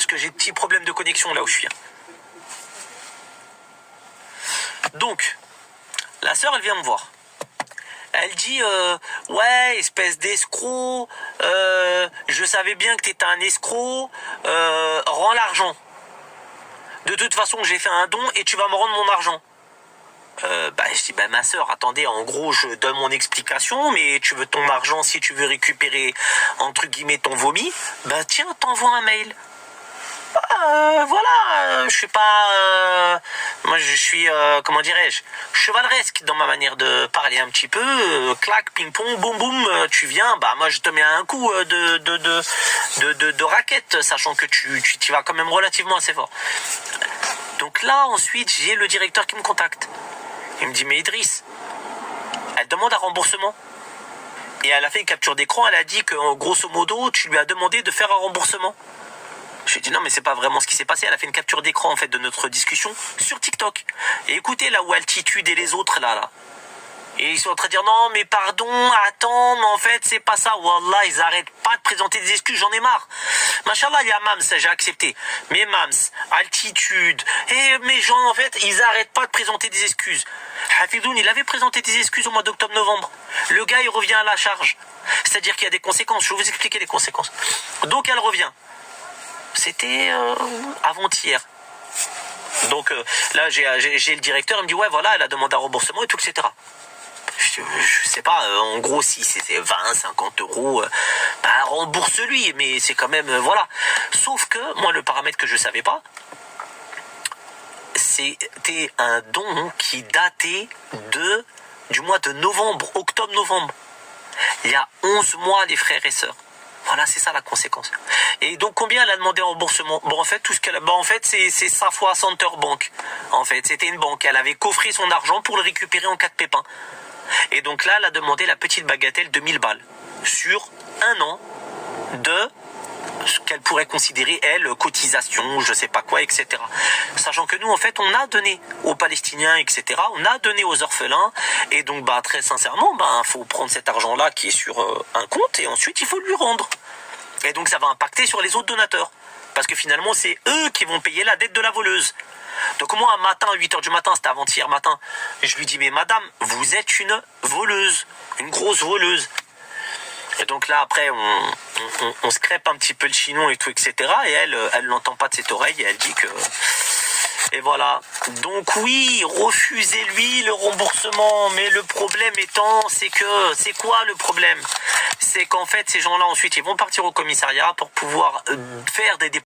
parce que j'ai des petits problèmes de connexion là où je suis. Donc, la sœur, elle vient me voir. Elle dit, ouais, espèce d'escroc, je savais bien que t'étais un escroc, rends l'argent. De toute façon, j'ai fait un don et tu vas me rendre mon argent. Je dis, ma soeur, attendez, en gros, je donne mon explication, mais tu veux ton argent si tu veux récupérer, entre guillemets, ton vomi, tiens, t'envoies un mail. Je suis pas... moi, je suis, comment dirais-je, chevaleresque dans ma manière de parler un petit peu. Clac, ping-pong, boum, boum, tu viens, moi, je te mets un coup de raquette, sachant que tu vas quand même relativement assez fort. Donc là, ensuite, j'ai le directeur qui me contacte. Il me dit, mais Idriss, elle demande un remboursement. Et elle a fait une capture d'écran, elle a dit que, grosso modo, tu lui as demandé de faire un remboursement. Je lui ai dit, non, mais c'est pas vraiment ce qui s'est passé. Elle a fait une capture d'écran, en fait, de notre discussion sur TikTok. Et écoutez, là où Altitude et les autres, là. Et ils sont en train de dire, non, mais pardon, attends, mais en fait, c'est pas ça. Wallah, ils arrêtent pas de présenter des excuses, j'en ai marre. Machallah, il y a Mams, j'ai accepté. Mais Mams, Altitude, et mes gens, en fait, ils arrêtent pas de présenter des excuses. Hafidoun, il avait présenté des excuses au mois d'octobre-novembre. Le gars, il revient à la charge. C'est-à-dire qu'il y a des conséquences. Je vais vous expliquer les conséquences. Donc, elle revient. C'était avant-hier. Donc, là, j'ai le directeur, il me dit, ouais, voilà, elle a demandé un remboursement et tout, etc. Je sais pas, en gros, si c'était 20, 50 euros, rembourse-lui, mais c'est quand même, voilà. Sauf que, moi, le paramètre que je savais pas, c'était un don qui datait du mois de novembre, octobre-novembre. Il y a 11 mois, les frères et sœurs. Voilà, c'est ça la conséquence. Et donc, combien elle a demandé en remboursement? Bon, en fait, tout ce qu'elle a... en fait, c'est Safwa Center Bank. En fait, c'était une banque. Elle avait coffré son argent pour le récupérer en cas de pépin. Et donc là, elle a demandé la petite bagatelle de 1000 balles sur un an de ce qu'elle pourrait considérer, elle, cotisation, je sais pas quoi, etc. Sachant que nous, en fait, on a donné aux Palestiniens, etc. On a donné aux orphelins. Et donc, très sincèrement, faut prendre cet argent-là qui est sur un compte et ensuite, il faut lui rendre. Et donc, ça va impacter sur les autres donateurs. Parce que finalement, c'est eux qui vont payer la dette de la voleuse. Donc moi, un matin, 8h du matin, c'était avant-hier matin, je lui dis, mais madame, vous êtes une voleuse, une grosse voleuse. Et donc là, après, on se crêpe un petit peu le chinon et tout, etc. Et elle l'entend pas de cette oreille et elle dit que... Et voilà. Donc oui, refusez-lui le remboursement. Mais le problème étant, c'est quoi le problème? C'est qu'en fait, ces gens-là, ensuite, ils vont partir au commissariat pour pouvoir faire des dépôts.